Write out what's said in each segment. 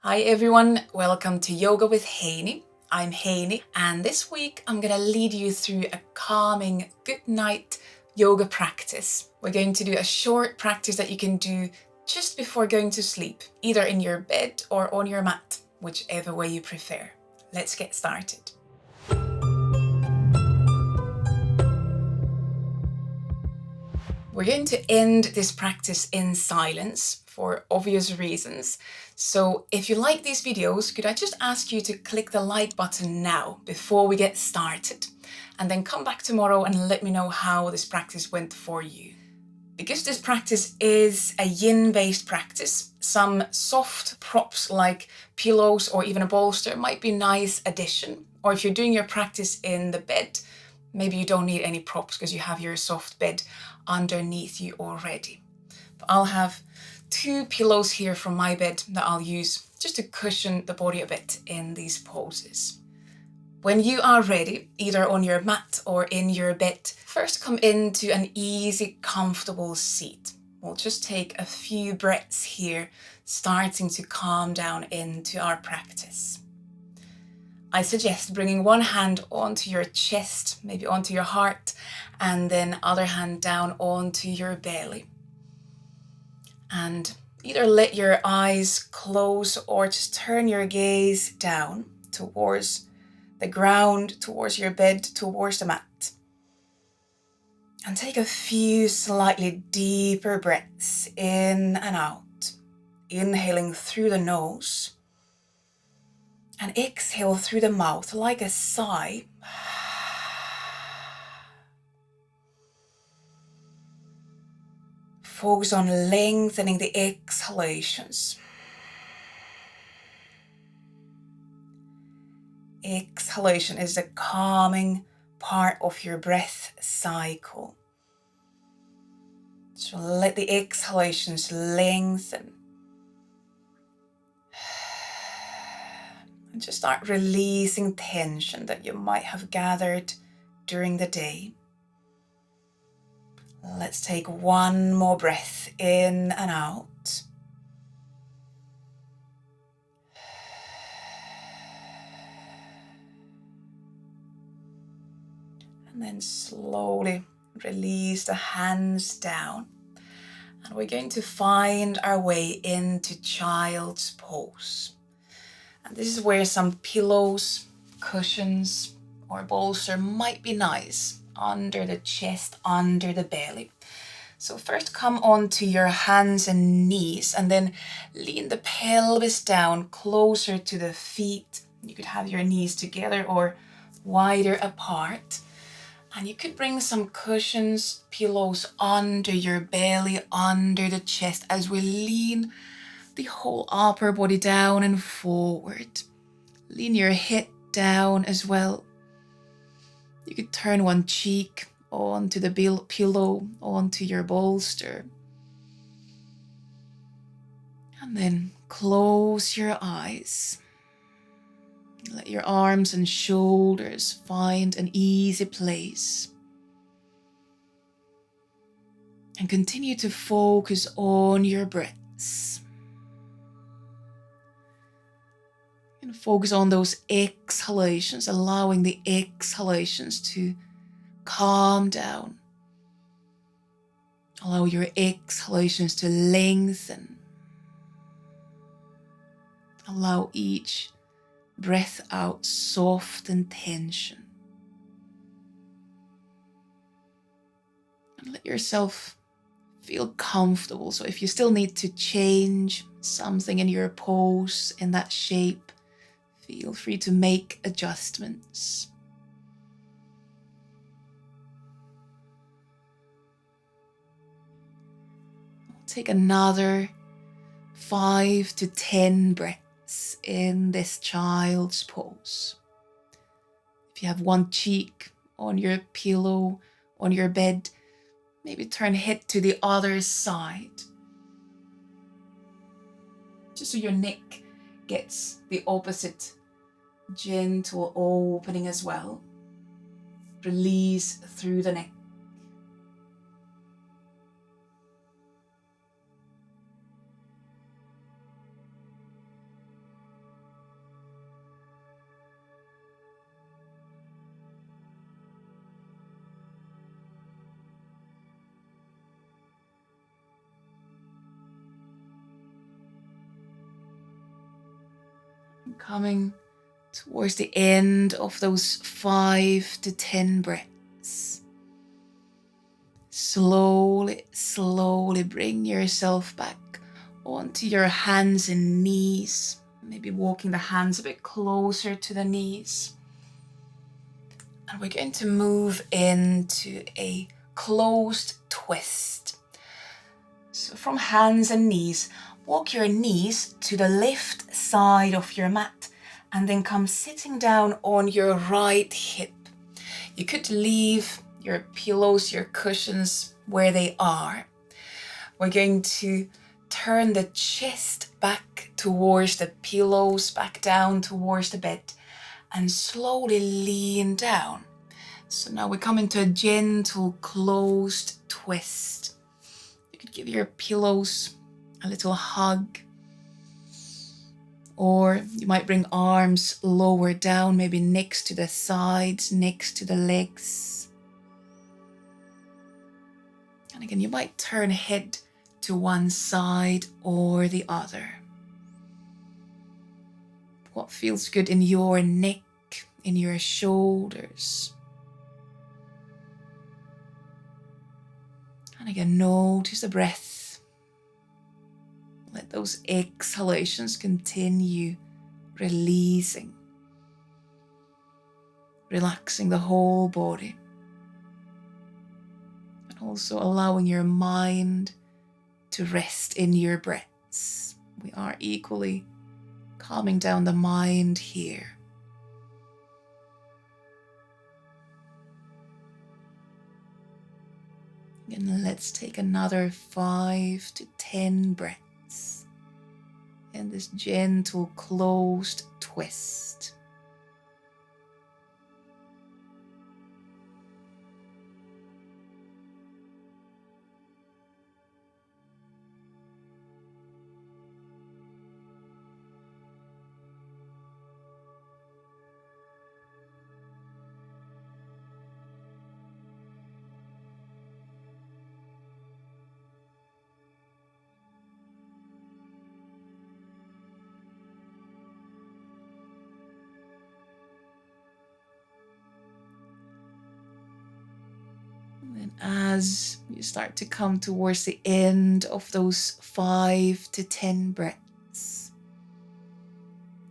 Hi everyone, welcome to Yoga with Heini. I'm Heini, and this week I'm going to lead you through a calming good night yoga practice. We're going to do a short practice that you can do just before going to sleep, either in your bed or on your mat, whichever way you prefer. Let's get started. We're going to end this practice in silence for obvious reasons. So if you like these videos, could I just ask you to click the like button now before we get started, and then come back tomorrow and let me know how this practice went for you. Because this practice is a yin-based practice, some soft props like pillows or even a bolster might be a nice addition. Or if you're doing your practice in the bed, maybe you don't need any props because you have your soft bed underneath you already. But I'll have 2 pillows here from my bed that I'll use just to cushion the body a bit in these poses. When you are ready, either on your mat or in your bed, first come into an easy, comfortable seat. We'll just take a few breaths here, starting to calm down into our practice. I suggest bringing one hand onto your chest, maybe onto your heart, and then other hand down onto your belly. And either let your eyes close or just turn your gaze down towards the ground, towards your bed, towards the mat. And take a few slightly deeper breaths in and out, inhaling through the nose and exhale through the mouth like a sigh. Focus on lengthening the exhalations. Exhalation is the calming part of your breath cycle. So let the exhalations lengthen. And just start releasing tension that you might have gathered during the day. Let's take one more breath in and out. And then slowly release the hands down. And we're going to find our way into child's pose. And this is where some pillows, cushions, or bolster might be nice under the chest, under the belly. So first come onto your hands and knees and then lean the pelvis down closer to the feet. You could have your knees together or wider apart. And you could bring some cushions, pillows under your belly, under the chest as we lean the whole upper body down and forward. Lean your head down as well. You could turn one cheek onto the pillow, onto your bolster. And then close your eyes. Let your arms and shoulders find an easy place. And continue to focus on your breaths. And focus on those exhalations, allowing the exhalations to calm down. Allow your exhalations to lengthen. Allow each breath out soften tension. And let yourself feel comfortable. So if you still need to change something in your pose, in that shape, feel free to make adjustments. Take another 5 to 10 breaths in this child's pose. If you have one cheek on your pillow, on your bed, maybe turn head to the other side. Just so your neck gets the opposite gentle opening as well. Release through the neck. Coming towards the end of those 5 to 10 breaths. Slowly, slowly bring yourself back onto your hands and knees. Maybe walking the hands a bit closer to the knees. And we're going to move into a closed twist. So from hands and knees, walk your knees to the left side of your mat and then come sitting down on your right hip. You could leave your pillows, your cushions where they are. We're going to turn the chest back towards the pillows, back down towards the bed, and slowly lean down. So now we come into a gentle closed twist. You could give your pillows a little hug, or you might bring arms lower down, maybe next to the sides, next to the legs. And again, you might turn head to one side or the other. What feels good in your neck, in your shoulders. And again, notice the breath. Let those exhalations continue releasing, relaxing the whole body. And also allowing your mind to rest in your breaths. We are equally calming down the mind here. And let's take another 5 to 10 breaths in this gentle closed twist. And as you start to come towards the end of those 5 to 10 breaths,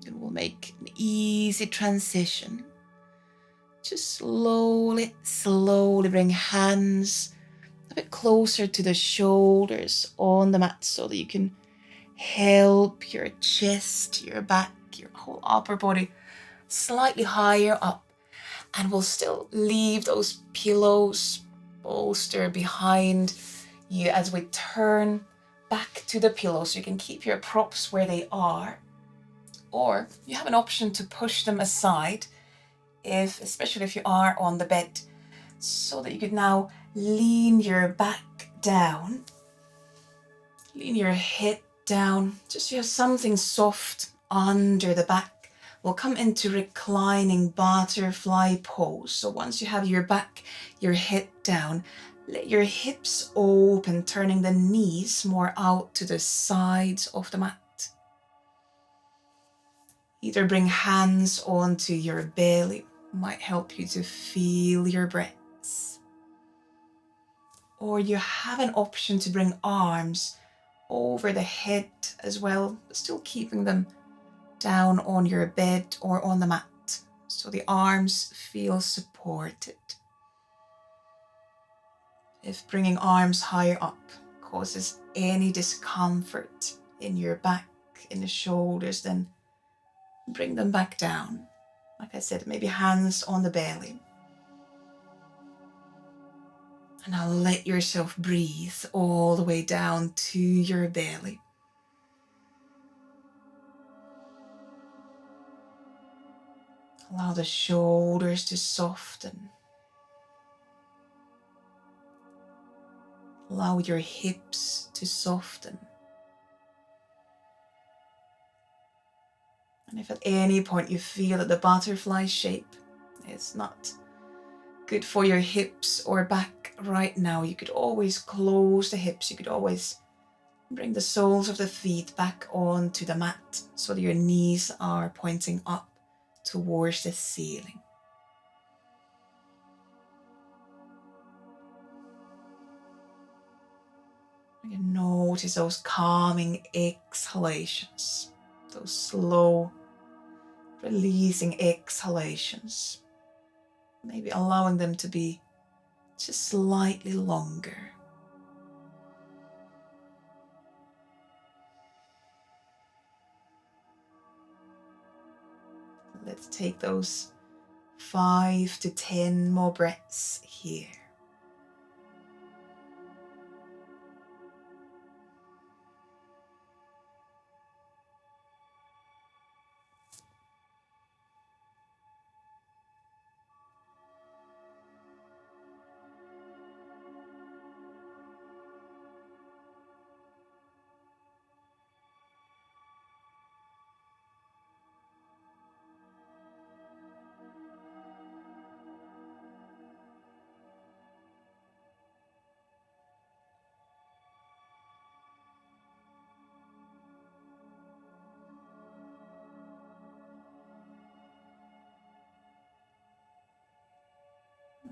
it will make an easy transition. Just slowly, slowly bring hands a bit closer to the shoulders on the mat so that you can help your chest, your back, your whole upper body slightly higher up. And we'll still leave those pillows, bolster behind you as we turn back to the pillow. So you can keep your props where they are, or you have an option to push them aside, especially if you are on the bed, so that you could now lean your back down, lean your head down, just so you have something soft under the back. We'll come into reclining butterfly pose. So once you have your back, your head down, let your hips open, turning the knees more out to the sides of the mat. Either bring hands onto your belly, might help you to feel your breaths. Or you have an option to bring arms over the head as well, but still keeping them down on your bed or on the mat, so the arms feel supported. If bringing arms higher up causes any discomfort in your back, in the shoulders, then bring them back down. Like I said, maybe hands on the belly. And now let yourself breathe all the way down to your belly. Allow the shoulders to soften. Allow your hips to soften. And if at any point you feel that the butterfly shape is not good for your hips or back right now, you could always close the hips. You could always Bring the soles of the feet back onto the mat so that your knees are pointing up towards the ceiling. You notice those calming exhalations, those slow releasing exhalations, maybe allowing them to be just slightly longer. Let's take those 5 to 10 more breaths here.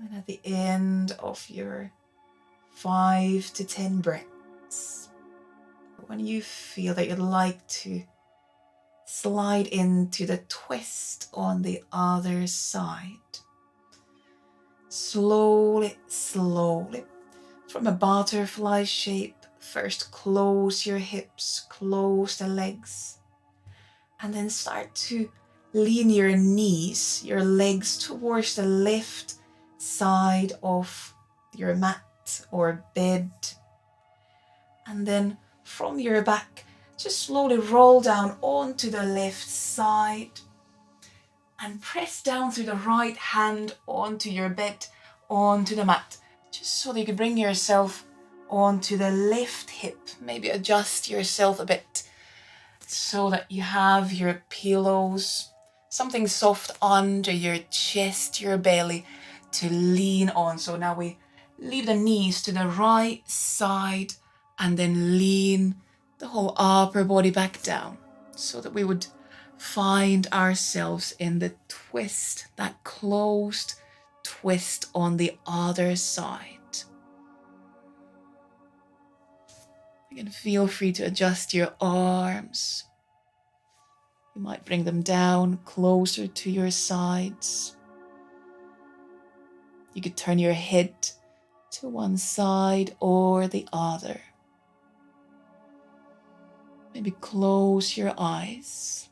And at the end of your 5 to 10 breaths, when you feel that you'd like to slide into the twist on the other side, slowly, slowly, from a butterfly shape, first close your hips, close the legs, and then start to lean your knees, your legs towards the left side of your mat or bed. And then from your back, just slowly roll down onto the left side and press down through the right hand onto your bed, onto the mat, just so that you can bring yourself onto the left hip. Maybe adjust yourself a bit so that you have your pillows, something soft under your chest, your belly to lean on. So now we leave the knees to the right side and then lean the whole upper body back down so that we would find ourselves in the twist, that closed twist on the other side. You can feel free to adjust your arms. You might bring them down closer to your sides. You could turn your head to one side or the other. Maybe close your eyes.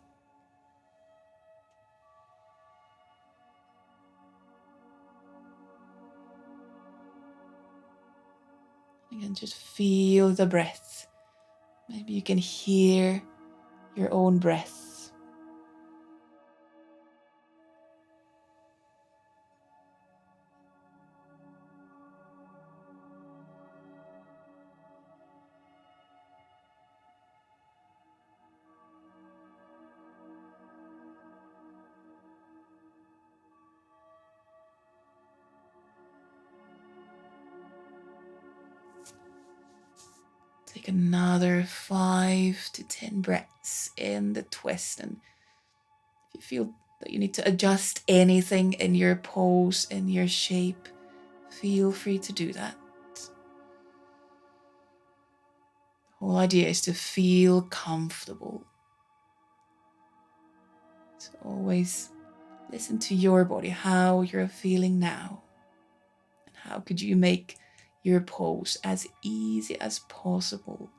You can just feel the breath. Maybe you can hear your own breath. Take another 5 to 10 breaths in the twist. And if you feel that you need to adjust anything in your pose, in your shape, feel free to do that. The whole idea is to feel comfortable. So always listen to your body, how you're feeling now. And how could you make your pose as easy as possible?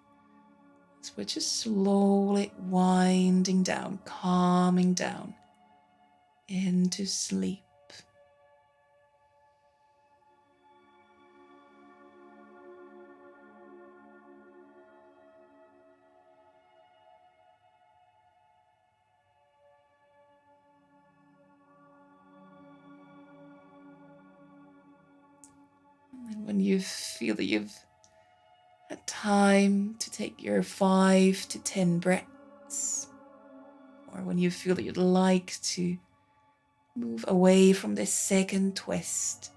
So we're just slowly winding down, calming down into sleep. And when you feel that you've had time to take your 5 to 10 breaths, or when you feel that you'd like to move away from this second twist,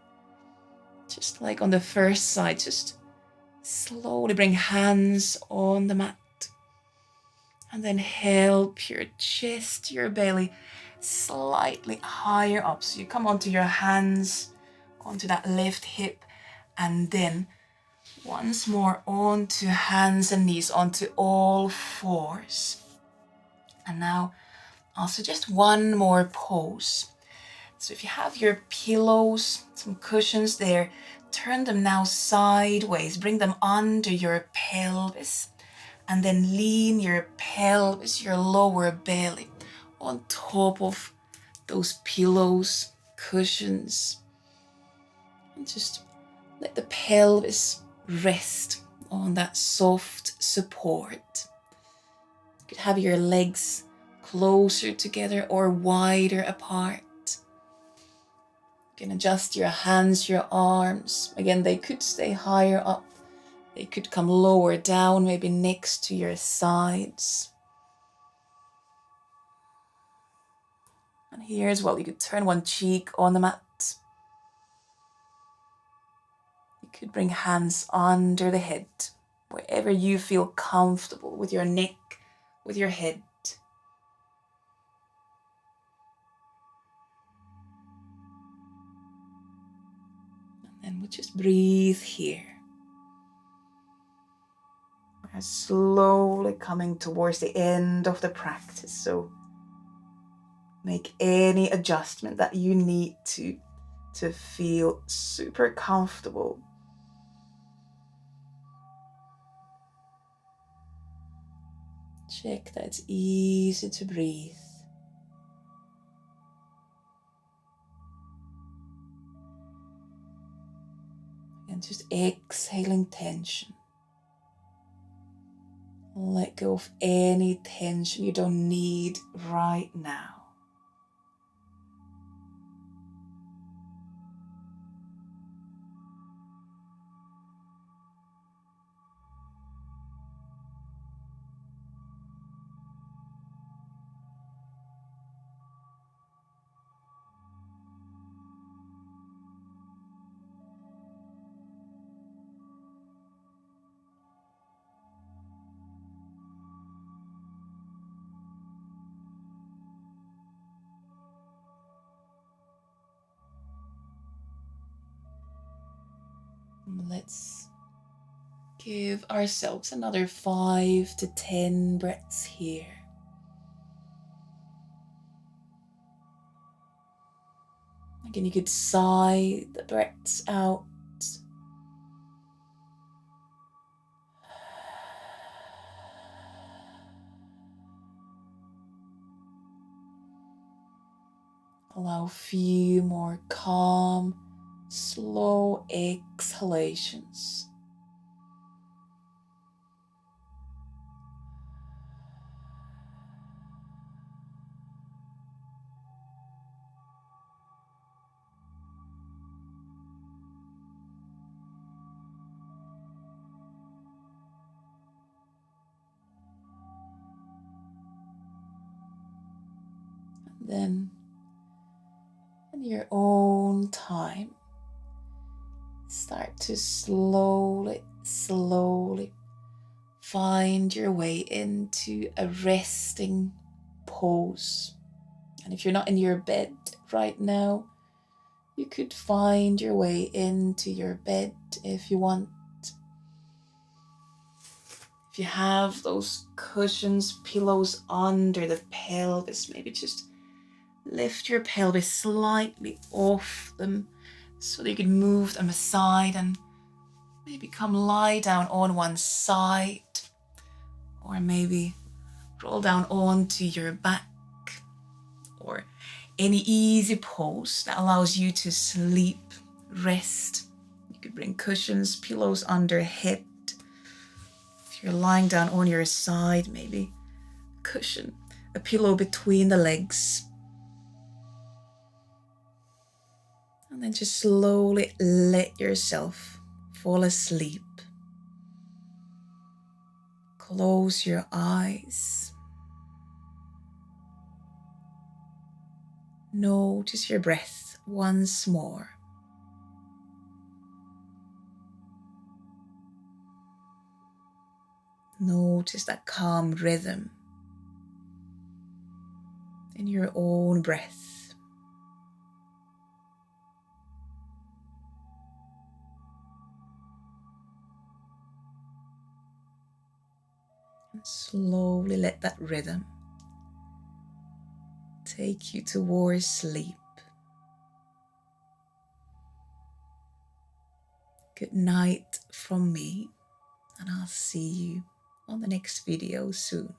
just like on the first side, just Slowly bring hands on the mat. And then help your chest, your belly slightly higher up. So you come onto your hands, onto that left hip, and then once more onto hands and knees, onto all fours. And now I'll suggest one more pose. So if you have your pillows, some cushions there, turn them now sideways, bring them under your pelvis, and then lean your pelvis, your lower belly, on top of those pillows, cushions. And just let the pelvis rest on that soft support. You could have your legs closer together or wider apart. You can adjust your hands, your arms. Again, they could stay higher up. They could come lower down, maybe next to your sides. And here as well, you could turn one cheek on the mat. You could bring hands under the head, wherever you feel comfortable with your neck, with your head. And then we just breathe here. We're slowly coming towards the end of the practice, so make any adjustment that you need to feel super comfortable. Check that it's easy to breathe. And just exhaling tension. Let go of any tension you don't need right now. Let's give ourselves another 5 to 10 breaths here. Again, you could sigh the breaths out. Allow a few more calm, slow exhalations. Then, in your own time, start to slowly find your way into a resting pose. And if you're not in your bed right now, you could find your way into your bed if you want. If you have those cushions, pillows under the pelvis, maybe just lift your pelvis slightly off them so that you can move them aside and maybe come lie down on one side, or maybe roll down onto your back, or any easy pose that allows you to sleep, rest. You could bring cushions, pillows under head. If you're lying down on your side, maybe cushion, a pillow between the legs. And then just slowly let yourself fall asleep. Close your eyes. Notice your breath once more. Notice that calm rhythm in your own breath. And slowly let that rhythm take you towards sleep. Good night from me, and I'll see you on the next video soon.